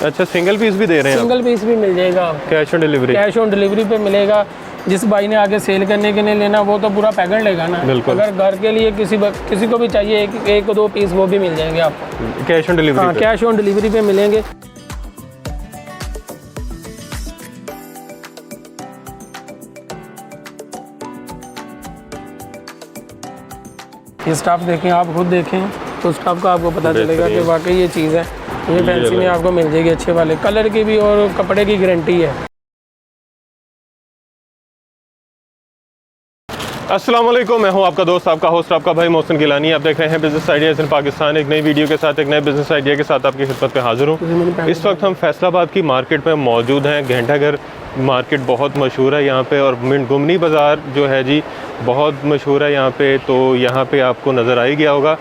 अच्छा, single piece भी दे रहे हैं? सिंगल पीस भी मिल जाएगा आपको। Cash on delivery? Cash on delivery पे मिलेगा। जिस भाई ने आगे सेल करने के लिए लेना वो तो पूरा पैकेट लेगा ना। बिल्कुल। अगर घर के लिए किसी को भी चाहिए एक दो पीस, वो भी मिल जाएंगे आपको कैश ऑन डिलीवरी? हाँ, कैश ऑन डिलीवरी पे मिलेंगे। ये स्टाफ देखें, आप खुद देखें तो स्टाफ का आपको पता चलेगा कि वाकई ये चीज़ है। ये फैंसी में आपको मिल जाएगी अच्छे वाले कलर की भी, और कपड़े की गारंटी है। अस्सलाम वालेकुम, मैं हूं आपका दोस्त, आपका होस्ट, आपका भाई मोहसिन गिलानी। आप देख रहे हैं बिजनेस आइडियाज़ इन पाकिस्तान। एक नई वीडियो के साथ, एक नए बिजनेस आइडिया के साथ आपकी खिदमत पे हाजिर हूं। इस वक्त हम फैसलाबाद की मार्केट में मौजूद हैं। घंटाघर मार्केट बहुत मशहूर है यहाँ पे, और मिंट गुमनी बाज़ार जो है जी बहुत मशहूर है यहाँ पे। तो यहाँ पे आपको नज़र आ ही गया होगा,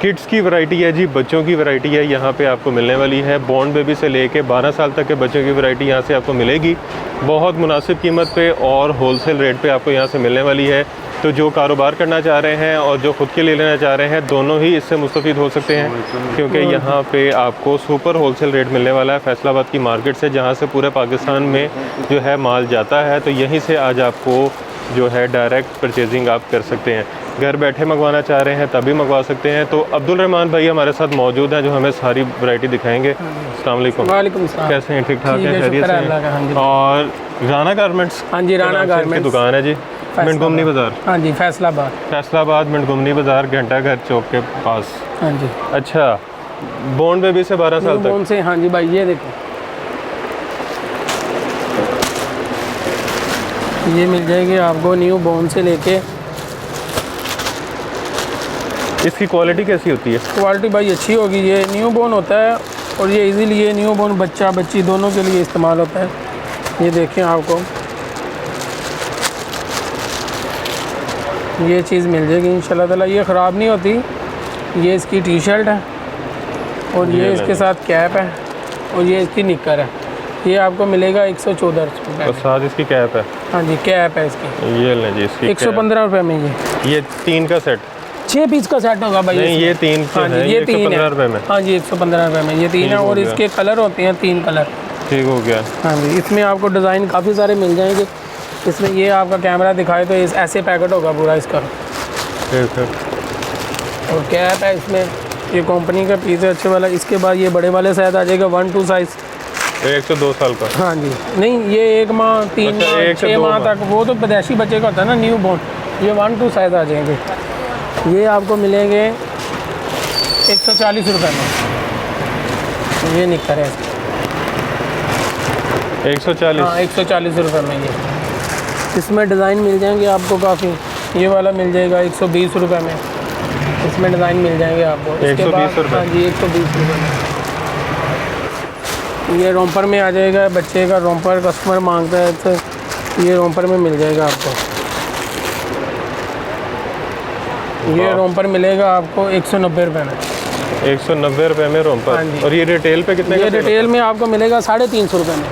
किड्स की वैरायटी है जी, बच्चों की वैरायटी है यहाँ पे आपको मिलने वाली है। बॉर्न बेबी से लेके 12 साल तक के बच्चों की वैरायटी यहाँ से आपको मिलेगी, बहुत मुनासिब कीमत पे और होलसेल रेट पे आपको यहाँ से मिलने वाली है। तो जो कारोबार करना चाह रहे हैं और जो ख़ुद के लिए लेना चाह रहे हैं, दोनों ही इससे मुस्तफ़ीद हो सकते हैं, क्योंकि यहाँ पे आपको सुपर होलसेल रेट मिलने वाला है फैसलाबाद की मार्केट से, जहाँ से पूरे पाकिस्तान में जो है माल जाता है। तो यहीं से आज आपको जो है डायरेक्ट परचेजिंग आप कर सकते हैं। घर बैठे मंगवाना चाह रहे हैं तभी मंगवा सकते हैं। तो अब्दुल रहमान भाई हमारे साथ मौजूद हैं, जो हमें सारी वैरायटी दिखाएंगे। अस्सलाम वालेकुम। वालेकुम सलाम। कैसे हैं? ठीक ठाक है? खैरियत से हैं? हाँ और राना गारमेंट्स? हाँ जी, राना गारमेंट्स की दुकान है जी, मिंट गुमनी बाज़ार। हाँ जी, फैसलाबाद मिंट गुमनी बाज़ार, घंटाघर चौक के पास। हाँ जी। अच्छा, बॉर्न बेबी से 12 साल तक से? हाँ जी भाई, ये देखो, ये मिल जाएगी आपको न्यू बॉर्न से लेके। इसकी क्वालिटी कैसी होती है? क्वालिटी भाई अच्छी होगी। ये न्यू बॉर्न होता है, और ये इजीली ये न्यू बॉर्न बच्चा बच्ची दोनों के लिए इस्तेमाल होता है। ये देखें, आपको ये चीज़ मिल जाएगी इंशाल्लाह ताला। ये ख़राब नहीं होती। ये इसकी टी शर्ट है, और ये इसके साथ कैप है, और ये इसकी निक्कर है। ये आपको मिलेगा 114 रुपये। और साथ इसकी कैप है? हाँ जी, कैप है इसकी। ये लें जी, इसकी 115 रुपये में। ये 3 का सेट? 6 पीस का सेट होगा भाई। नहीं, ये 3 हाँ जी, ये 115 रुपये में? हाँ जी, 115 रुपये में ये 3 है, और इसके कलर होते हैं 3 कलर। ठीक हो गया। हाँ जी, इसमें आपको डिज़ाइन काफ़ी सारे मिल जाएंगे। इसमें ये आपका कैमरा दिखाए तो ऐसे पैकेट होगा पूरा इसका। ठीक है। और कैप है इसमें, ये कंपनी का पीस है अच्छे वाला। इसके बाद ये बड़े वाले शायद आ जाएगा 1-2 साइज़। 1 से 2 साल का? हाँ जी, नहीं, ये 1 माह 3 माह 6 माह तक, वो तो पैदाइशी बच्चे का होता है ना न्यू बॉर्न। ये 1-2 साइज़ आ जाएंगे। ये आपको मिलेंगे 140 रुपये में। ये निकर है 140? हाँ, 140 रुपये में। ये इसमें डिज़ाइन मिल जाएंगे आपको काफ़ी। ये वाला मिल जाएगा 120 रुपये में। इसमें डिज़ाइन मिल जाएंगे आपको। 120 रुपये? हाँ जी, 120 रुपये में। ये रोम्पर में आ जाएगा, बच्चे का रोम्पर कस्टमर मांगता है, तो ये रोम्पर में मिल जाएगा आपको। ये रोम्पर मिलेगा आपको 190 रुपये में। 190 रुपये में रोम्पर? हाँ जी। और ये रिटेल पे कितने? ये रिटेल में आपको मिलेगा 350 रुपये में।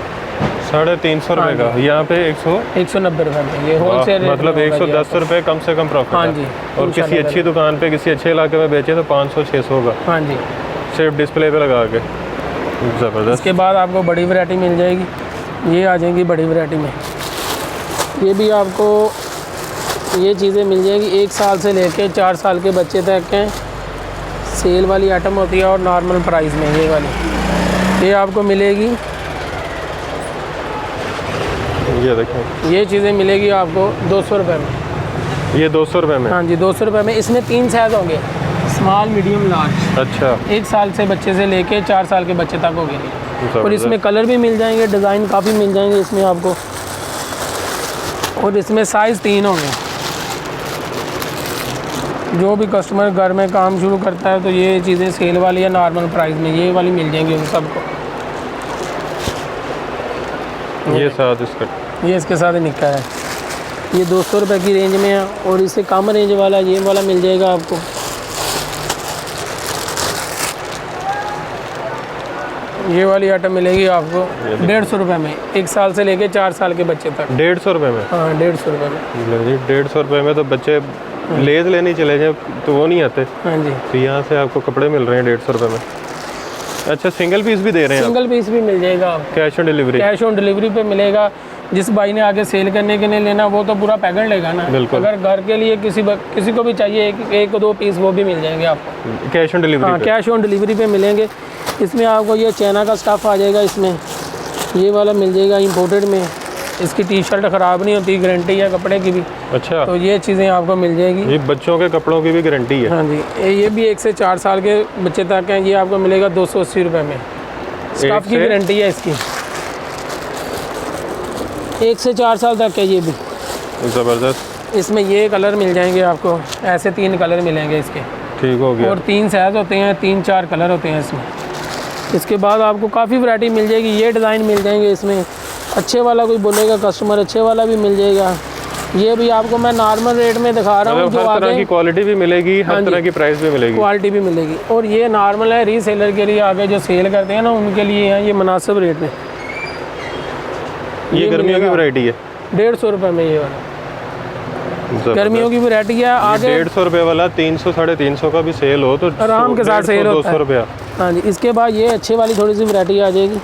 350 रुपये का? यहाँ पे 190 रुपये में। ये होलसेल मतलब 110 रुपये कम से कम प्रॉफिट? हाँ जी। और किसी अच्छी दुकान पे, किसी अच्छे इलाके में बेचे तो 500-600 होगा? हाँ जी, सिर्फ डिस्प्ले पे लगा के। ज़बरदस्त। इसके बाद आपको बड़ी वैरायटी मिल जाएगी। ये आ जाएंगी बड़ी वैरायटी में। ये भी आपको ये चीज़ें मिल जाएगी 1 साल से लेके 4 साल के बच्चे तक के। सेल वाली आइटम होती है, और नॉर्मल प्राइस में ये वाली ये आपको मिलेगी। ये देखें, ये चीज़ें मिलेगी आपको 200 रुपये में। ये 200 रुपये में? हाँ जी, 200 रुपये में। इसमें 3 साइज़ होंगे, स्मॉल, मीडियम, लार्ज। अच्छा। 1 साल से बच्चे से लेके 4 साल के बच्चे तक होंगे। और इसमें कलर भी मिल जाएंगे, डिज़ाइन काफ़ी मिल जाएंगे इसमें आपको। और इसमें साइज़ 3 होंगे। जो भी कस्टमर घर में काम शुरू करता है, तो ये चीज़ें सेल वाली या नॉर्मल प्राइस में ये वाली मिल जाएंगी उन सबको। ये साथ इसका, ये इसके साथ निक्कर है। ये 200 रुपये की रेंज में है, और इससे कम रेंज वाला ये वाला मिल जाएगा आपको। ये वाली आइटम मिलेगी आपको 150 रुपये में। 1 साल से लेके 4 साल के बच्चे तक। 150 रुपये में? हाँ, 150 रुपये में। 150 रुपये में तो बच्चे लेज लेने चले जाए तो वो नहीं आते। हाँ जी। तो यहाँ से आपको कपड़े मिल रहे हैं 150 रुपये में। अच्छा, सिंगल पीस भी दे रहे हैं आप? सिंगल पीस भी मिल जाएगा आपको, cash on delivery? Cash on delivery पे मिलेगा। जिस भाई ने आगे सेल करने के लिए लेना वो तो पूरा पैकेट लेगा ना। बिल्कुल। अगर घर के लिए किसी को भी चाहिए एक दो पीस, वो भी मिल जाएंगे आपको कैश ऑन डिलीवरी? हाँ, कैश ऑन डिलीवरी पे मिलेंगे। इसमें आपको ये चाइना का स्टफ़ आ जाएगा, इसमें ये वाला मिल जाएगा इंपोर्टेड में। इसकी टी शर्ट ख़राब नहीं होती, गारंटी है कपड़े की भी। अच्छा, तो ये चीज़ें आपको मिल जाएगी। ये बच्चों के कपड़ों की भी गारंटी है? हाँ जी, ये भी 1 से 4 साल के बच्चे तक हैं। ये आपको मिलेगा 280 रुपये में। स्टफ़ की गारंटी है इसकी, 1 से 4 साल तक है ये भी। ज़बरदस्त। इसमें ये कलर मिल जाएंगे आपको, ऐसे 3 कलर मिलेंगे इसके। ठीक हो गया। और 3 साइज़ होते हैं, 3-4 कलर होते हैं इसमें। इसके बाद आपको काफ़ी वैरायटी मिल जाएगी। ये डिज़ाइन मिल जाएंगे इसमें, अच्छे वाला कोई बोलेगा कस्टमर, अच्छे वाला भी मिल जाएगा। ये भी आपको मैं नॉर्मल रेट में दिखा रहा हूँ, मतलब हर तरह की क्वालिटी भी मिलेगी, हर तरह की प्राइस भी मिलेगी, क्वालिटी भी मिलेगी। और ये नॉर्मल है, रीसेलर के लिए, आगे जो सेल करते हैं ना उनके लिए है ये मुनासिब रेट में। ये गर्मियों की वैरायटी है? 150 रुपये में ये वाला गर्मियों की वैरायटी है। आगे 150 रुपये वाला 300-350 का भी सेल हो तो आराम के साथ सेल होता है। 200 रुपया। हाँ जी, इसके बाद ये अच्छे वाली थोड़ी सी वैरायटी आ जाएगी।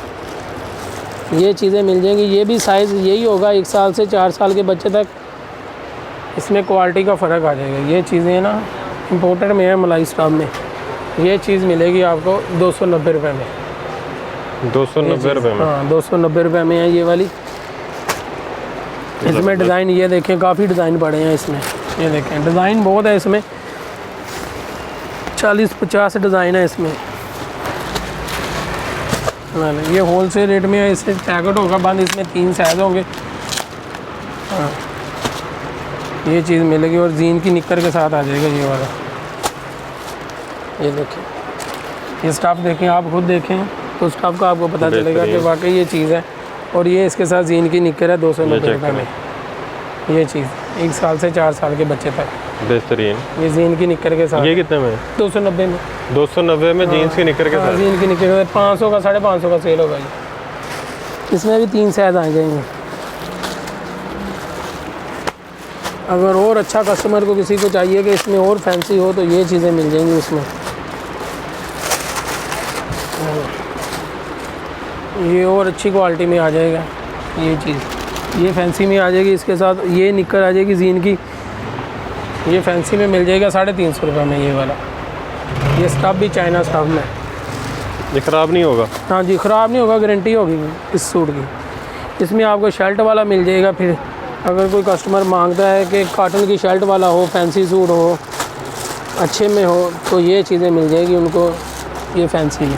ये चीज़ें मिल जाएंगी। ये भी साइज़ यही होगा 1 साल से 4 साल के बच्चे तक। इसमें क्वालिटी का फ़र्क आ जाएगा। ये चीज़ें ना इम्पोर्टेड में है, मलाई स्टॉप में। ये चीज़ मिलेगी आपको 290 रुपये में। 290 रुपये में? हाँ, 290 रुपये में है ये वाली। इसमें डिज़ाइन ये देखें, काफ़ी डिज़ाइन पड़े हैं इसमें। ये देखें, डिज़ाइन बहुत है इसमें, 40-50 डिज़ाइन है इसमें। ये होल सेल रेट में है। इससे पैकेट होगा बंद, इसमें 3 साइज़ होंगे। हाँ, ये चीज़ मिलेगी। और जीन की निक्कर के साथ आ जाएगा ये वाला। ये देखें, ये स्टफ़ देखें, आप खुद देखें तो स्टफ़ का आपको पता चलेगा कि वाकई ये चीज़ है। और ये इसके साथ जीन की निक्कर है 290 रुपये में। ये चीज़ 1 साल से 4 साल के बच्चे तक बेहतरीन। ये जीन की निक्कर के साथ। ये कितने में? 290 में। 290 में जीन्स की निक्कर के साथ? जीन की निक्कर के साथ 500 का 550 का सेल होगा ये। इसमें भी 3 साइज़ आ जाएंगे। अगर और अच्छा कस्टमर को किसी को चाहिए कि इसमें और फैंसी हो तो ये चीज़ें मिल जाएंगी इसमें। ये और अच्छी क्वालिटी में आ जाएगा ये चीज़। ये फैंसी में आ जाएगी। इसके साथ ये निक्कर आ जाएगी जीन की। ये फैंसी में मिल जाएगा 350 रुपये में ये वाला। ये स्टफ़ भी चाइना स्टफ़ में। ये ख़राब नहीं होगा? हाँ जी, ख़राब नहीं होगा, गारंटी होगी इस सूट की। इसमें आपको शर्ट वाला मिल जाएगा। फिर अगर कोई कस्टमर मांगता है कि कॉटन की शर्ट वाला हो, फैंसी सूट हो, अच्छे में हो, तो ये चीज़ें मिल जाएगी उनको। ये फैंसी में,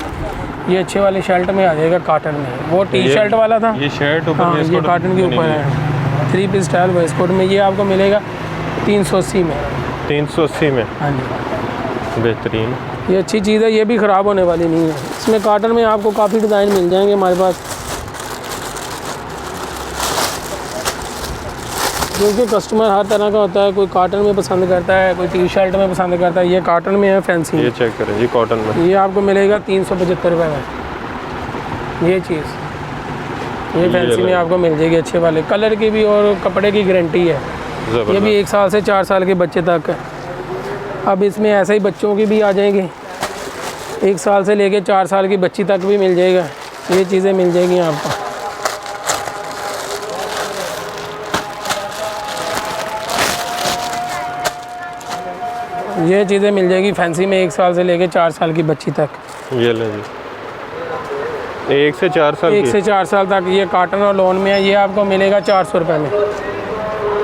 ये अच्छे वाली शर्ट में आ जाएगा कॉटन में। वो टी शर्ट वाला था, ये शर्ट ऊपर, हाँ ये कॉटन के ऊपर है। 3 पीस स्टाइल वेस्टकोट में ये आपको मिलेगा 380 में। 380 में? हाँ जी, बेहतरीन। ये अच्छी चीज़ है, ये भी ख़राब होने वाली नहीं है। इसमें कॉटन में आपको काफ़ी डिज़ाइन मिल जाएंगे हमारे पास, क्योंकि कस्टमर हर तरह का होता है। कोई कॉटन में पसंद करता है, कोई टी शर्ट में पसंद करता है। ये कॉटन में है फैंसी। ये चेक करें जी, कॉटन में ये आपको मिलेगा 375 रुपये में। ये चीज़ ये फैंसी में आपको मिल जाएगी। अच्छे वाले कलर की भी और कपड़े की गारंटी है। ये भी 1 साल से 4 साल के बच्चे तक है। अब इसमें ऐसे ही बच्चों की भी आ जाएंगे, 1 साल से लेके 4 साल की बच्ची तक भी मिल जाएगा। ये चीज़ें मिल जाएगी आपको। ये चीज़ें मिल जाएगी फैंसी में 1 साल से लेके 4 साल की बच्ची तक। ये ले जी, 1 से 4 साल 1 से 4 साल तक। ये कॉटन और लॉन में है। ये आपको मिलेगा 400 रुपये में।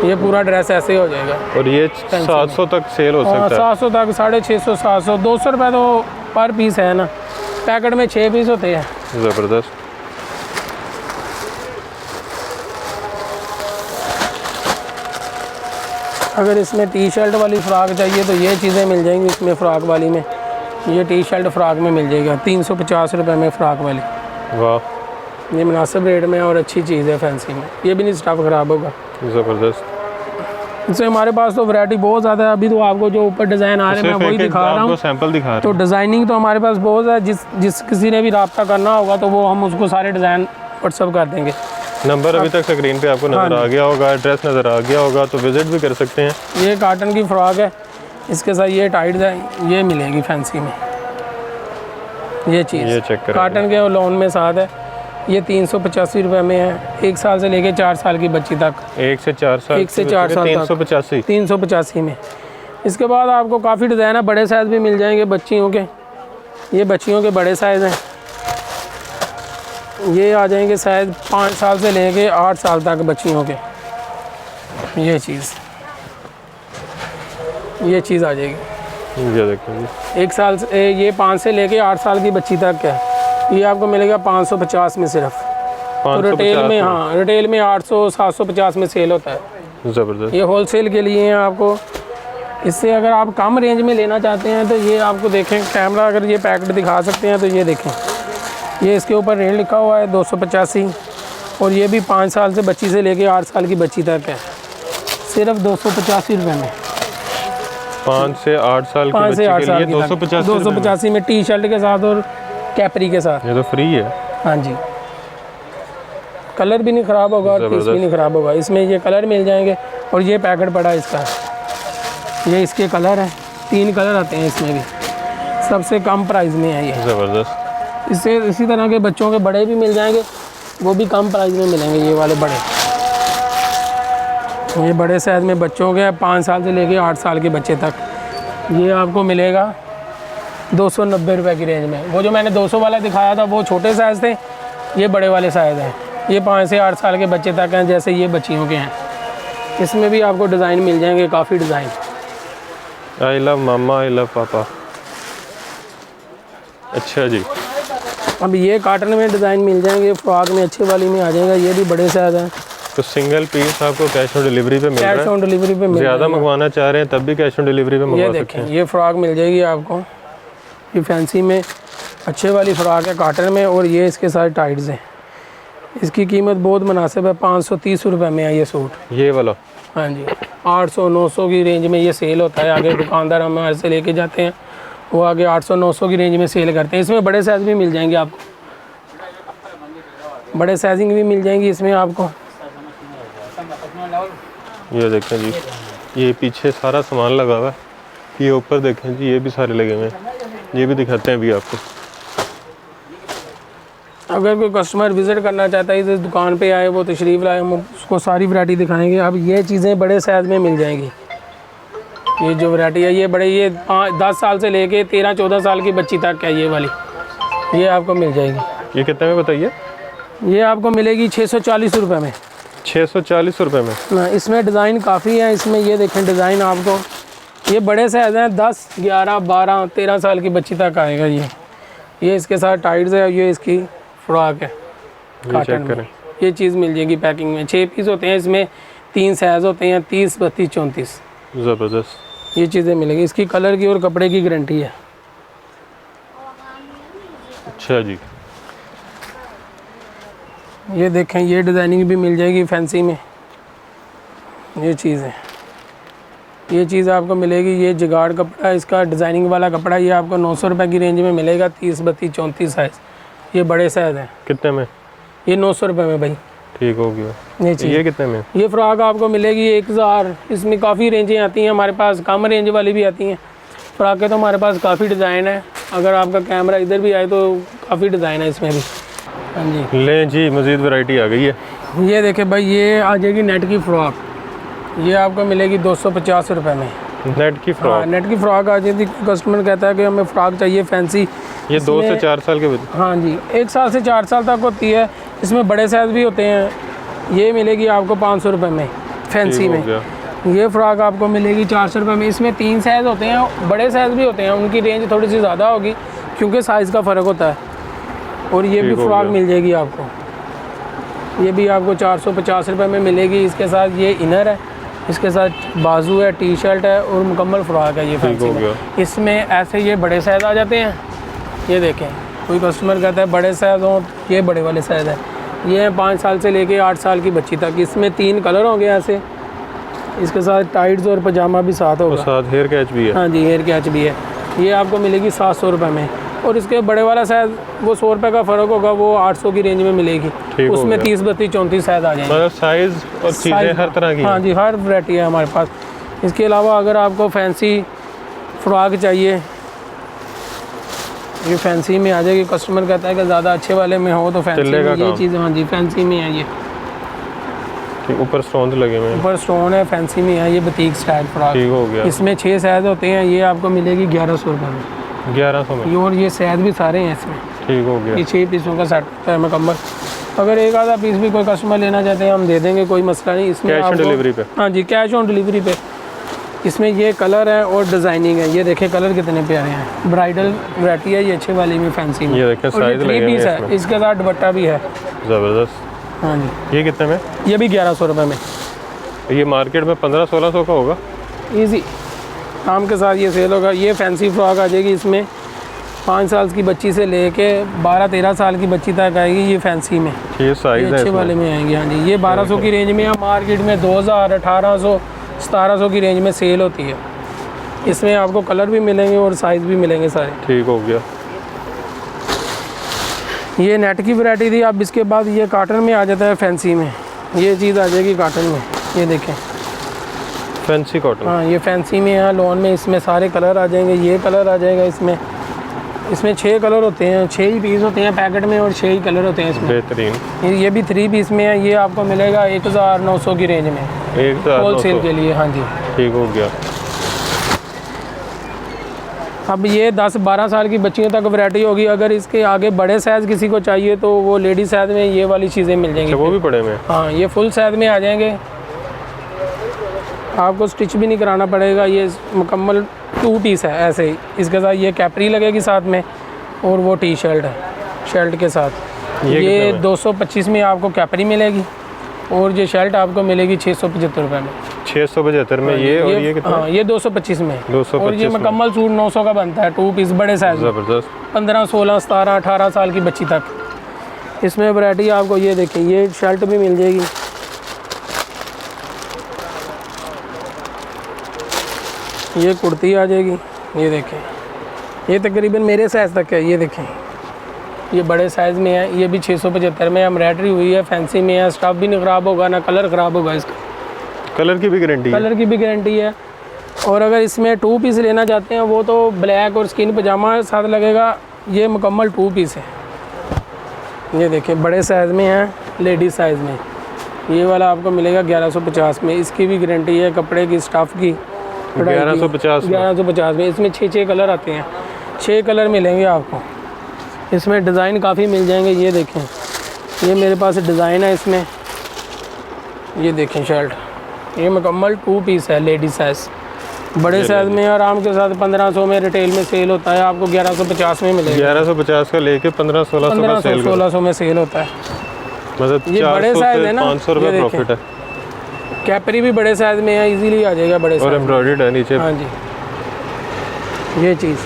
ये पूरा ड्रेस ऐसे ही हो जाएगा। और ये 700 तक सेल हो सकता है? 700 तक, 650, 700, 200 रुपये तो पर पीस है ना। पैकेट में 6 पीस होते हैं। ज़बरदस्त। अगर इसमें टी शर्ट वाली फ़्रॉक चाहिए तो ये चीज़ें मिल जाएंगी इसमें। फ़्रॉक वाली में ये टी शर्ट फ़्रॉक में मिल जाएगा 350 रुपये में फ़्रॉक वाली। वाह, ये मुनासिब रेट में और अच्छी चीज़ है फैंसी में। ये भी नहीं स्टफ़ ख़राब होगा। ज़बरदस्त। इससे हमारे पास तो वैरायटी बहुत ज़्यादा है। अभी तो आपको जो ऊपर डिज़ाइन आ रहे हैं मैं वही दिखा रहा हूँ, सैंपल दिखा रहा हूँ। तो डिज़ाइनिंग तो हमारे पास बहुत है। जिस किसी ने भी रब्ता करना होगा तो वो हम उसको सारे डिज़ाइन व्हाट्सअप कर देंगे। नंबर अभी तक स्क्रीन पे आपको नज़र आ गया होगा, एड्रेस नज़र आ गया होगा, तो विज़िट भी कर सकते हैं। ये कॉटन की फ़्रॉक है, इसके साथ ये टाइट है, ये मिलेगी फैंसी में। ये चीज़ ये चेक करें। काटन के और लॉन में साथ है। ये 385 रुपये में है, 1 साल से लेके 4 साल की बच्ची तक। 1 से 4 साल 1 से 4 साल 385। 385 में। इसके बाद आपको काफ़ी डिज़ाइन है, बड़े साइज़ भी मिल जाएंगे बच्चियों के। ये बच्चियों के बड़े साइज़ हैं, ये आ जाएंगे साइज़ 5 साल से लेके 8 साल तक बच्चियों के। ये चीज़ आ जाएगी। ये देखिए जी, 1 साल से ये 5 से लेके 8 साल की बच्ची तक है। ये आपको मिलेगा 550 में सिर्फ। तो रिटेल में, हाँ रिटेल में 800-750 में सेल होता है। ज़बरदस्त। ये होलसेल के लिए हैं आपको। इससे अगर आप कम रेंज में लेना चाहते हैं तो ये आपको देखें, कैमरा अगर ये पैकेट दिखा सकते हैं तो ये देखें, ये इसके ऊपर रेट लिखा हुआ है 285। और ये भी 5 साल से बच्ची से लेके 8 साल की बच्ची तक है, सिर्फ 285 रुपये में। 5 से 8 साल की 5 से 8 बच्ची के साल लिए की 285 में टी शर्ट के साथ और कैपरी के साथ। ये तो फ्री है। हाँ जी, कलर भी नहीं ख़राब होगा और पीस भी नहीं ख़राब होगा। इसमें ये कलर मिल जाएंगे। और ये पैकेट पड़ा है इसका, ये इसके कलर हैं, 3 कलर आते हैं इसमें भी। सबसे कम प्राइस में है ये। ज़बरदस्त। इससे इसी तरह के बच्चों के बड़े भी मिल जाएंगे, वो भी कम प्राइस में मिलेंगे। ये वाले बड़े, ये बड़े साइज़ में बच्चों के 5 साल से लेके 8 साल के बच्चे तक। ये आपको मिलेगा 290 रुपये की रेंज में। वो जो मैंने 200 वाला दिखाया था वो छोटे साइज़ थे, ये बड़े वाले साइज़ हैं। ये 5 से 8 साल के बच्चे तक हैं, जैसे ये बच्चियों के हैं। इसमें भी आपको डिज़ाइन मिल जाएंगे, काफ़ी design. I love mama, I love पापा। अच्छा जी, अब ये काटन में डिज़ाइन मिल जाएंगे, फ्रॉक में अच्छे वाली में आ जाएगा। ये भी बड़े साइज़ हैं। तो सिंगल पीस आपको कैश ऑन डिलीवरी पे मिल रहा कैश है। ऑन डिलीवरी पे मिल ज़्यादा मंगवाना चाह रहे हैं तब भी कैश ऑन डिलीवरी पे ये मंगवा सकते देखें, हैं। ये फ्रॉक मिल जाएगी आपको। ये फैंसी में अच्छे वाली फ्रॉक है काटन में, और ये इसके साथ टाइट्स हैं। इसकी कीमत बहुत मुनासिब है, 530 रुपये में है ये सूट। ये वाला हाँ जी, 800-900 की रेंज में ये सेल होता है। आगे दुकानदार हमारे से लेके जाते हैं, वो आगे 800-900 की रेंज में सेल करते हैं। इसमें बड़े साइज़ भी मिल जाएंगे आपको, बड़े साइजिंग भी मिल जाएंगी इसमें आपको। ये देखें जी, ये पीछे सारा सामान लगा हुआ है। ये ऊपर देखें जी, ये भी सारे लगे हुए हैं। ये भी दिखाते हैं अभी आपको। अगर कोई कस्टमर विज़िट करना चाहता है इस दुकान पे आए, वो तशरीफ़ लाए, हम उसको सारी वैरायटी दिखाएंगे। अब ये चीज़ें बड़े साइज़ में मिल जाएंगी। ये जो वैरायटी है ये बड़े, ये 10 साल से लेके 13-14 साल की बच्ची तक है ये वाली, ये आपको मिल जाएगी। ये कितने में बताइए? ये आपको मिलेगी 640 रुपये में। 640 रुपये में। ना इसमें डिज़ाइन काफ़ी है। इसमें ये देखें डिज़ाइन आपको, ये बड़े साइज़ हैं, 10, 11, 12, 13 साल की बच्ची तक आएगा ये इसके साथ टाइट्स है। ये इसकी फ्रॉक है काटन में। ये चीज़ मिल जाएगी पैकिंग में। 6 पीस होते हैं इसमें, 3 साइज़ होते हैं, 30, 32, 34। ज़बरदस्त। ये चीज़ें मिलेगी। इसकी कलर की और कपड़े की गारंटी है। अच्छा जी, ये देखें, ये डिज़ाइनिंग भी मिल जाएगी फैंसी में। ये चीज़ है, ये चीज़ आपको मिलेगी। ये जुगाड़ कपड़ा है, इसका डिज़ाइनिंग वाला कपड़ा। ये आपको 900 रुपये की रेंज में मिलेगा, 30, 32, 34 साइज़। ये बड़े साइज़ हैं। कितने में? ये 900 रुपये में भाई। ठीक हो गया। ये चीज़, ये कितने में? ये फ्रॉक आपको मिलेगी 1000। इसमें काफ़ी रेंजें आती हैं हमारे पास, कम रेंज वाली भी आती हैं। फ्रॉक के तो हमारे पास काफ़ी डिज़ाइन है। अगर आपका कैमरा इधर भी आए तो काफ़ी डिज़ाइन है इसमें भी। हाँ जी, लें जी, मज़ीद वैरायटी आ गई है। ये देखें भाई, ये आ जाएगी नेट की फ़्रॉक। ये आपको मिलेगी 250 रुपये में। नेट की हाँ, फ्रॉक। नेट की फ़्रॉक आ जाती है। कस्टमर कहता है कि हमें फ़्रॉक चाहिए फैंसी। ये 2 से 4 साल के बच्चे। हाँ जी, 1 साल से 4 साल तक होती है। इसमें बड़े साइज़ भी होते हैं। ये मिलेगी आपको 500 रुपये में फैंसी में। ये फ़्रॉक आपको मिलेगी 400 रुपये में। इसमें 3 साइज़ होते हैं, बड़े साइज़ भी होते हैं। उनकी रेंज थोड़ी सी ज़्यादा होगी क्योंकि साइज़ का फ़र्क होता है। और ये भी फ़्रॉक मिल जाएगी आपको। ये भी आपको 450 रुपये में मिलेगी। इसके साथ ये इनर है, इसके साथ बाजू है, टी शर्ट है और मुकम्मल फ़्रॉक है ये फैंसी में। इसमें ऐसे ये बड़े साइज़ आ जाते हैं। ये देखें, कोई कस्टमर कहता है बड़े साइज़ हों, ये बड़े वाले साइज़ है। ये है 5 साल से लेके 8 साल की बच्ची तक। इसमें 3 कलर होंगे ऐसे। इसके साथ टाइट्स और पजामा भी साथ होगा। साथ हेयर कैच भी है। हाँ जी, हेयर कैच भी है। ये आपको मिलेगी 700 रुपये में। और इसके बड़े वाला साइज़ वो 100 रुपये का फ़र्क होगा, वो 800 की रेंज में मिलेगी। उसमें 30, 32, 34 साइज़ आ जाएंगे। मतलब साइज़ और चीज़ें हर तरह की। हाँ जी, हर वैरायटी है हमारे पास। इसके अलावा अगर आपको फैंसी फ्रॉक चाहिए ये फैंसी में आ जाएगी। कस्टमर कहता है कि ज़्यादा अच्छे वाले में हो तो फैंसी तिल्ले का में ये काम। चीज़, हाँ जी फैंसी में है ये। ठीक, ऊपर स्टोन लगे हुए हैं। ऊपर स्टोन है, फैंसी में है ये बतीक स्टाइल फ्रॉक। ठीक हो गया। इसमें 6 साइज़ होते हैं, ये आपको मिलेगी 1100 रुपये में। 1100 में। और ये साइज़ भी सारे हैं इसमें। ठीक हो गया। ये 6 पीसों का सेट है मुकम्मल। अगर एक आधा पीस भी कोई कस्टमर लेना चाहते हैं हम दे देंगे, कोई मसला नहीं। इसमें कैश ऑन आपको- डिलीवरी पे। हाँ जी, कैश ऑन डिलीवरी पे। इसमें ये कलर है और डिज़ाइनिंग है, ये देखें कलर कितने प्यारे हैं। ब्राइडल वैरायटी है ये, अच्छे वाली में फैंसी में। ये देखें और ये साइज 3 लगे हुए पीस हैं है, इसमें। इसके साथ दुपट्टा भी है। ज़बरदस्त। हाँ जी, ये कितने में? ये भी 1100 रुपये में। ये मार्केट में 1500-1600 का होगा। ईजी काम के साथ ये सेल होगा। ये फैंसी फ्रॉक आ जाएगी, इसमें 5 साल की बच्ची से लेके 12-13 साल की बच्ची तक आएगी ये फैंसी में। ये ये साइज है अच्छे इसमें। वाले में आएंगे। हाँ जी, ये 1200 की रेंज में है। मार्केट में 2000, 1800, 1700 की रेंज में सेल होती है। इसमें आपको कलर भी मिलेंगे और साइज़ भी मिलेंगे सारे। ठीक हो गया। ये नेट की वैरायटी थी। अब इसके बाद ये काटन में आ जाता है फैंसी में। ये चीज़ आ जाएगी काटन में, ये देखें। Fancy cotton. हाँ, ये फैंसी में है, लॉन में। इसमें सारे कलर आ जाएंगे। ये कलर आ जाएगा इसमें। इसमें 6 कलर होते हैं, 6 ही पीस होते हैं पैकेट में और 6 ही कलर होते हैं इसमें। बेहतरीन। ये भी 3 पीस में है। ये आपको मिलेगा 1900 की रेंज में, 1900 होलसेल के लिए। हाँ जी। ठीक हो गया। अब ये 10-12 साल की बच्चियों तक वैरायटी होगी। अगर इसके आगे बड़े साइज़ किसी को चाहिए तो वो लेडी साइज़ में ये वाली चीज़ें मिल जाएंगी। अच्छा, वो भी बड़े में। हाँ, ये फुल साइज़ में आ जाएंगे। आपको स्टिच भी नहीं कराना पड़ेगा। ये मुकम्मल 2 पीस है ऐसे ही। इसके साथ ये कैपरी लगेगी साथ में और वो टी शर्ट है शर्ट के साथ। ये ये कितने में? 225 में आपको कैपरी मिलेगी और ये शर्ट आपको मिलेगी 675 रुपये में। 675 में ये, और ये कितना? हाँ, ये 225 में। 225 और ये में। मुकम्मल सूट 900 का बनता है, 2 पीस बड़े साइज़ में। ज़बरदस्त। 15, 16, 17, 18 साल की बच्ची तक। इसमें वैरायटी आपको ये देखें, ये शर्ट भी मिल जाएगी। ये कुर्ती आ जाएगी, ये देखें। ये तकरीबन मेरे साइज़ तक है, ये देखें। ये बड़े साइज़ में है। ये भी 675 में एम्ब्रॉयडरी हुई है, फैंसी में है। स्टफ भी नहीं ख़राब होगा, ना कलर ख़राब होगा इसका। कलर की भी गारंटी है। कलर की भी गारंटी है। और अगर इसमें 2 पीस लेना चाहते हैं वो तो ब्लैक और स्किन पजामा साथ लगेगा। ये मुकम्मल 2 पीस है। ये देखिए बड़े साइज़ में है, लेडीज़ साइज़ में। ये वाला आपको मिलेगा 1150 में। इसकी भी गारंटी है, कपड़े की, स्टाफ की। 1150 में। 1150 में। इसमें 6 कलर आते हैं, 6 कलर मिलेंगे आपको। इसमें डिज़ाइन काफ़ी मिल जाएंगे। ये देखें, ये मेरे पास डिज़ाइन है इसमें। ये देखें शर्ट, ये मुकम्मल 2 पीस है, लेडीज साइज़। बड़े साइज़ में आराम के साथ 1500 में रिटेल में सेल होता है, आपको 1150 में मिलेगा। 1150 का लेके 1500-1600 का 1500, सेल 1600 में सेल होता है। मतलब ये बड़े 400 साइज से है ना, 500 ये रुपये देखें। प्रॉफिट है। कैपरी भी बड़े साइज़ में है, इजीली आ जाएगा बड़े और साइज़। एम्ब्रॉयडर्ड है नीचे। हाँ जी, ये चीज़।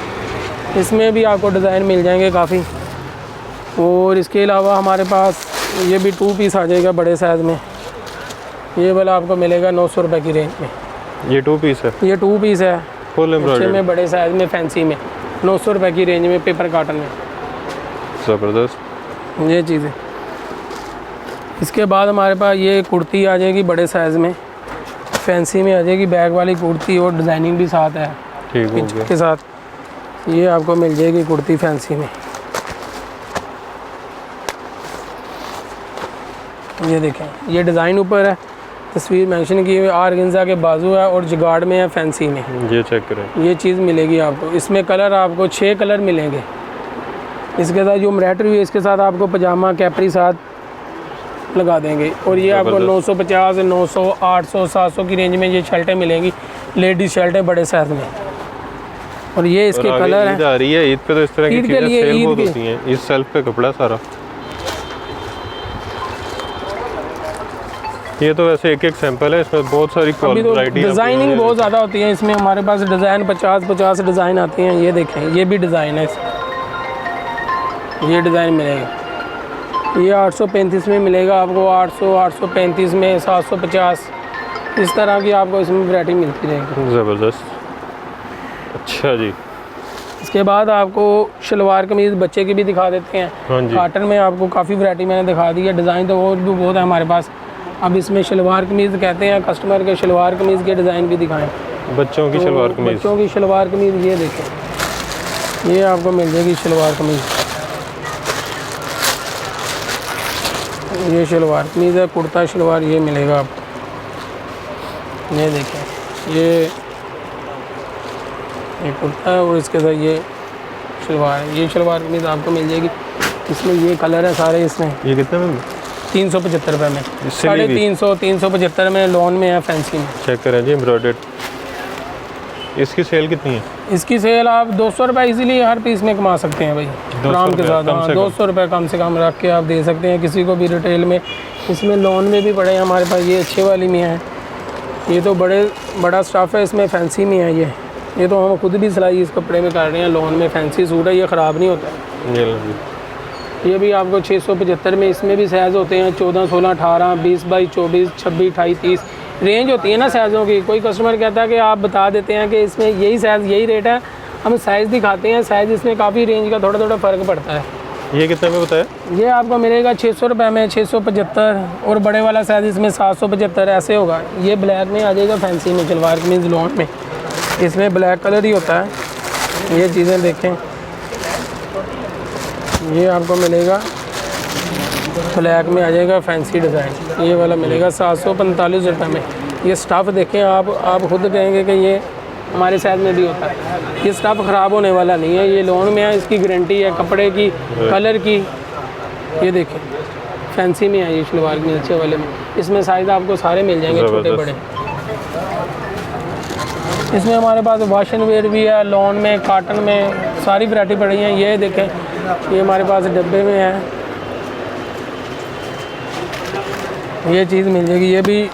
इसमें भी आपको डिज़ाइन मिल जाएंगे काफ़ी। और इसके अलावा हमारे पास ये भी 2 पीस आ जाएगा बड़े साइज़ में। ये वाला आपको मिलेगा 900 रुपये की रेंज में। ये 2 पीस है, ये 2 पीस है, फुल अच्छे एम्ब्रॉयडर्ड। में, बड़े साइज़ में, फैंसी में, 900 रुपये की रेंज में, पेपर कॉटन में। ज़बरदस्त। ये चीज़ें। इसके बाद हमारे पास ये कुर्ती आ जाएगी बड़े साइज़ में, फैंसी में आ जाएगी, बैग वाली कुर्ती और डिज़ाइनिंग भी साथ है ठीक हो पिच गया। के साथ। ये आपको मिल जाएगी कुर्ती फैंसी में। ये देखें, ये डिज़ाइन ऊपर है, तस्वीर मेंशन की हुई, ऑर्गेन्जा के बाजू है और जुगाड़ में है, फैंसी में। ये चेक करें। ये चीज़ मिलेगी आपको। इसमें कलर आपको 6 कलर मिलेंगे। इसके साथ जो एम्ब्रॉयडरी है, इसके साथ आपको पजामा कैपरी साथ लगा देंगे। और ये आपको 950, 900, 800, 700 की रेंज में ये शर्टें मिलेंगी, लेडीज शर्टें बड़े साइज में। और ये इसके और कलर आगे ईद हैं। आ रही है, ईद पे तो इस तरह की ईद के चीज़ें लिए, सेल ईद बहुत के- होती हैं। इस सेल्फ पे कपड़ा सारा। ये तो वैसे एक सैंपल है, इसमें बहुत सारी अभी तो वैरायटी डिज़ाइनिंग बहुत ज़्यादा होती है इसमें। हमारे पास डिज़ाइन 50-50 डिज़ाइन आती हैं। ये देखें, ये भी डिज़ाइन है इसमें। ये डिज़ाइन मिलेगा, ये 835 में मिलेगा आपको, 800, 835 में, 750, इस तरह की आपको इसमें वैरायटी मिलती रहेगी। ज़बरदस्त। अच्छा जी। इसके बाद आपको शलवार कमीज़ बच्चे की भी दिखा देते हैं। हाँ जी। कॉटन में आपको काफ़ी वैरायटी मैंने दिखा दी है। डिज़ाइन तो और भी बहुत है हमारे पास। अब इसमें शलवार कमीज़ कहते हैं कस्टमर के, शलवार कमीज़ के डिज़ाइन भी दिखाएं। बच्चों की तो शलवार कमीज। बच्चों की शलवार कमीज़ ये देखें, ये आपको मिल जाएगी शलवार कमीज़, ये शलवार कमीज़ है, कुर्ता शलवार ये मिलेगा आपको। ये देखें, ये कुर्ता है और इसके साथ ये शलवार है। ये शलवार कमीज़ आपको मिल जाएगी, इसमें ये कलर है सारे। इसमें ये कितने में? 375 रुपये में, इससे भी 375 में, लॉन में है, फैंसी में। चेक करें जी, एम्ब्रॉयडर्ड। इसकी सेल कितनी है? इसकी सेल आप 200 रुपये इजीली हर पीस में कमा सकते हैं भाई, आराम के साथ। हाँ, 200 रुपये कम से कम रख के आप दे सकते हैं किसी को भी रिटेल में। इसमें लॉन में भी पड़े हैं हमारे पास, ये अच्छे वाली में है, ये तो बड़ा स्टाफ है। इसमें फैंसी में है, ये तो हम खुद भी सिलाई इस कपड़े में कर रहे हैं। लॉन में फैंसी सूट है, ये ख़राब नहीं होता। ये भी आपको 675 में, इसमें भी साइज़ होते हैं 14, 16, 18, 20 बाई 24, 26, 28, 30 रेंज होती है ना साइज़ों की। कोई कस्टमर कहता है कि आप बता देते हैं कि इसमें यही साइज़ यही रेट है, हम साइज़ दिखाते हैं, साइज़ इसमें काफ़ी रेंज का थोड़ा फ़र्क पड़ता है। ये कितने में बताया? ये आपको मिलेगा 600 रुपये में, 675, और बड़े वाला साइज़ इसमें 775 ऐसे होगा। ये ब्लैक में आ जाएगा, फैंसी में, शलवार कमीज़ लॉन में, इसमें ब्लैक कलर ही होता है। ये चीज़ें देखें, ये आपको मिलेगा ब्लैक में आ जाएगा, फैंसी डिज़ाइन। ये वाला मिलेगा 745 रुपये में। ये स्टफ़ देखें, आप खुद कहेंगे कि ये हमारे साइज़ में भी होता है। ये स्टफ़ ख़राब होने वाला नहीं है, ये लॉन में है, इसकी गारंटी है कपड़े की, कलर की। ये देखें, फैंसी में है ये शलवार के नीचे वाले में। इसमें साइज़ आपको सारे मिल जाएंगे, छोटे बड़े। इसमें हमारे पास वाशन वेयर भी है, लॉन में, काटन में, सारी वैरायटी पड़ी है। ये देखें, ये हमारे पास डब्बे में है, ये चीज़ मिल जाएगी। ये भी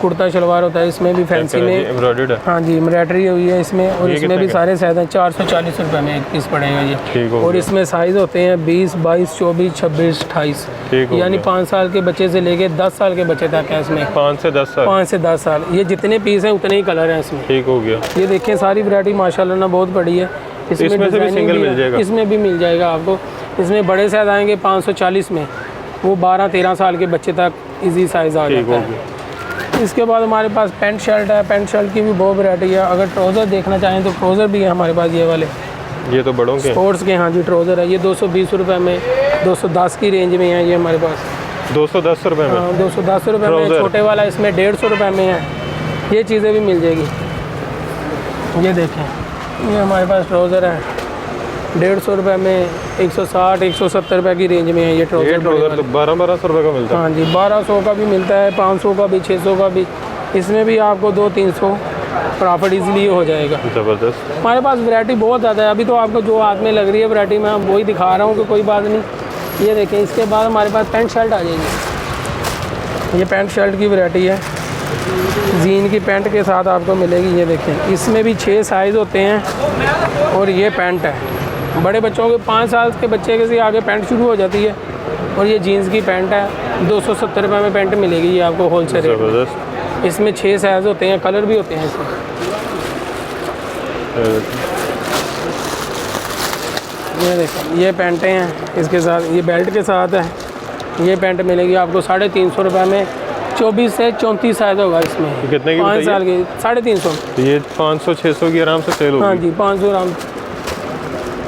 कुर्ता शलवार होता है, इसमें भी फैंसी में एम्ब्रॉयडर्ड है। हाँ जी, एम्ब्रॉयडरी हुई है इसमें, और इसमें भी सारे साइज़ हैं। 440 रुपये में एक पीस पड़ेगा ये। और इसमें साइज़ होते हैं 20, 22, 24, 26, 28, यानी 5 साल के बच्चे से लेके 10 साल के बच्चे तक है इसमें। 5 से 10 साल। 5 से 10 साल। ये जितने पीस हैं उतने ही कलर हैं इसमें। ठीक हो गया। ये देखें, सारी वैरायटी माशाल्लाह ना बहुत बड़ी है। इसमें से भी सिंगल मिल जाएगा? इसमें भी मिल जाएगा आपको। इसमें बड़े साइज़ आएंगे 540 में, वो 12-13 साल के बच्चे तक इजी साइज़ आ जाता है। इसके बाद हमारे पास पैंट शर्ट है, पैंट शर्ट की भी बहुत वैरायटी है। अगर ट्राउज़र देखना चाहें तो ट्राउज़र भी है हमारे पास, ये वाले, ये तो बड़ों के स्पोर्ट्स के। हाँ जी, ट्राउज़र है, ये 220 रुपये में, 210 की रेंज में है ये हमारे पास। 210 रुपये में? हाँ, 210 रुपये में। छोटे वाला इसमें 150 रुपये में है। ये चीज़ें भी मिल जाएगी। ये देखें, ये हमारे पास ट्राउज़र है 150 रुपये में, 160, 170 रुपये की रेंज में है ये ट्राउज़र। तो 1200 रुपये का मिलता है? हाँ जी, 1200 का भी मिलता है, 500 का भी, 600 का भी। इसमें भी आपको 200-300 प्रॉफिट इजीली हो जाएगा। ज़बरदस्त। हमारे पास वैरायटी बहुत ज़्यादा है। अभी तो आपको जो हाथ में लग रही है वैरायटी में वही दिखा रहा हूँ कि कोई बात नहीं। ये देखें, इसके बाद हमारे पास पैंट शर्ट आ जाएगी। ये पैंट शर्ट की वैरायटी है, जीन की पैंट के साथ आपको मिलेगी। ये देखें, इसमें भी 6 साइज़ होते हैं, और ये पैंट है बड़े बच्चों के, 5 साल के बच्चे के से आगे पैंट शुरू हो जाती है। और ये जीन्स की पैंट है, 270 रुपये में पैंट मिलेगी ये आपको होलसेल रेट। इसमें 6 साइज़ होते हैं, कलर भी होते हैं इसमें। ये देखें, ये पैंटें हैं इसके साथ, ये बेल्ट के साथ है। ये पैंट मिलेगी आपको 350 रुपये में, 24 से 34 साइज़ होगा इसमें। कितने की? 5 साल की 350। ये 500-600 की आराम से सेल होगी। हाँ जी, 500 आराम।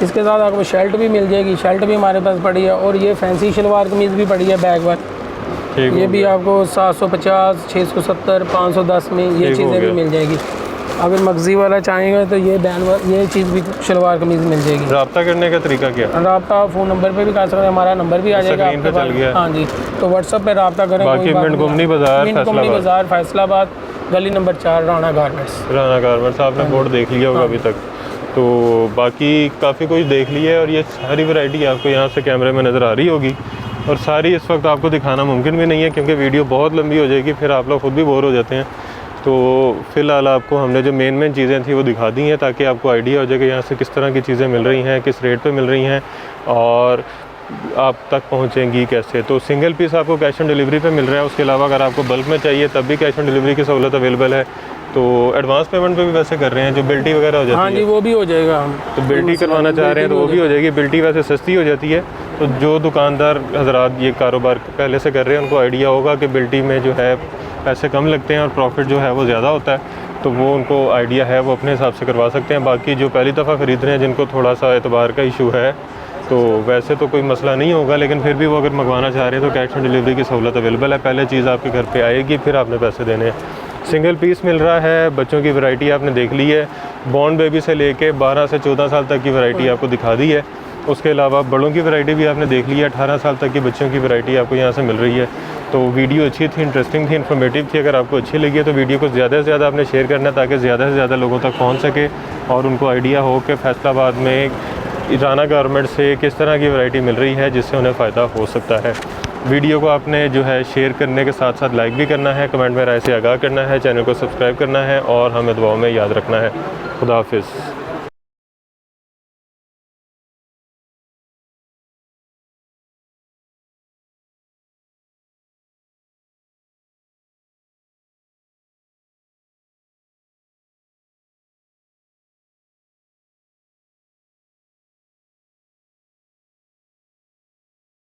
इसके साथ आपको शर्ट भी मिल जाएगी, शर्ट भी हमारे पास पड़ी है। और ये फैंसी शलवार कमीज़ भी पड़ी है बैग वर्क, ये भी आपको 750, 670, 510 में ये चीज़ें भी मिल जाएगी। अगर मगज़ी वाला चाहेंगे तो ये बैन वर्क, ये चीज़ भी शलवार कमीज़ मिल जाएगी। रब्ता करने का तरीका क्या? रब्ता फ़ोन नंबर पे भी कर सकते हैं, हमारा नंबर भी आ जाएगा आपके पास। हाँ जी, तो व्हाट्सएप पे रब्ता करें। बाकी मिंट घुमनी बाज़ार फैसलाबाद, गली नंबर 4, राना गारमेंट्स। आपने बोर्ड देख लिया होगा अभी तक, तो बाकी काफ़ी कुछ देख लिया है। और ये सारी वैरायटी आपको यहाँ से कैमरे में नज़र आ रही होगी, और सारी इस वक्त आपको दिखाना मुमकिन भी नहीं है क्योंकि वीडियो बहुत लंबी हो जाएगी, फिर आप लोग खुद भी बोर हो जाते हैं। तो फ़िलहाल आपको हमने जो मेन चीज़ें थी वो दिखा दी हैं, ताकि आपको आइडिया हो जाए कि यहाँ से किस तरह की चीज़ें मिल रही हैं, किस रेट पे मिल रही हैं, और आप तक पहुँचेंगी कैसे। तो सिंगल पीस आपको कैश ऑन डिलीवरी पे मिल रहा है। उसके अलावा अगर आपको बल्क में चाहिए तब भी कैश ऑन डिलीवरी की सहूलत अवेलेबल है। तो एडवांस पेमेंट पे भी वैसे कर रहे हैं, जो बिल्टी वगैरह हो जाती है। हाँ जी, वो भी हो जाएगा। हम तो बिल्टी करवाना चाह रहे हैं तो वो भी हो जाएगी। बिल्टी वैसे सस्ती हो जाती है, तो जो दुकानदार हजरात ये कारोबार पहले से कर रहे हैं उनको आइडिया होगा कि बिल्टी में जो है पैसे कम लगते हैं और प्रॉफिट जो है वो ज़्यादा होता है। तो वो उनको आइडिया है, वो अपने हिसाब से करवा सकते हैं। बाकी जो पहली दफ़ा ख़रीद रहे हैं, जिनको थोड़ा सा एतबार का इशू है, तो वैसे तो कोई मसला नहीं होगा, लेकिन फिर भी वो अगर मंगवाना चाह रहे हैं तो कैश ऑन डिलीवरी की सहूलत अवेलेबल है। पहले चीज़ आपके घर पे आएगी, फिर आपने पैसे देने हैं। सिंगल पीस मिल रहा है। बच्चों की वैरायटी आपने देख ली है, बॉर्न बेबी से लेके 12 से 14 साल तक की वैरायटी आपको दिखा दी है। उसके अलावा बड़ों की वैरायटी भी आपने देख ली है, 18 साल तक के बच्चों की वैरायटी आपको यहाँ से मिल रही है। तो वीडियो अच्छी थी, इंटरेस्टिंग थी, इन्फॉर्मेटिव थी। अगर आपको अच्छी लगी है तो वीडियो को ज़्यादा से ज़्यादा आपने शेयर करना है, ताकि ज़्यादा से ज़्यादा लोगों तक पहुँच सके और उनको आइडिया हो कि फैसलाबाद में राना गारमेंट से किस तरह की वैरायटी मिल रही है, जिससे उन्हें फ़ायदा हो सकता है। वीडियो को आपने जो है शेयर करने के साथ साथ लाइक भी करना है, कमेंट में राय से आगाह करना है, चैनल को सब्सक्राइब करना है और हमें दुआओं में याद रखना है। खुदा हाफिज़।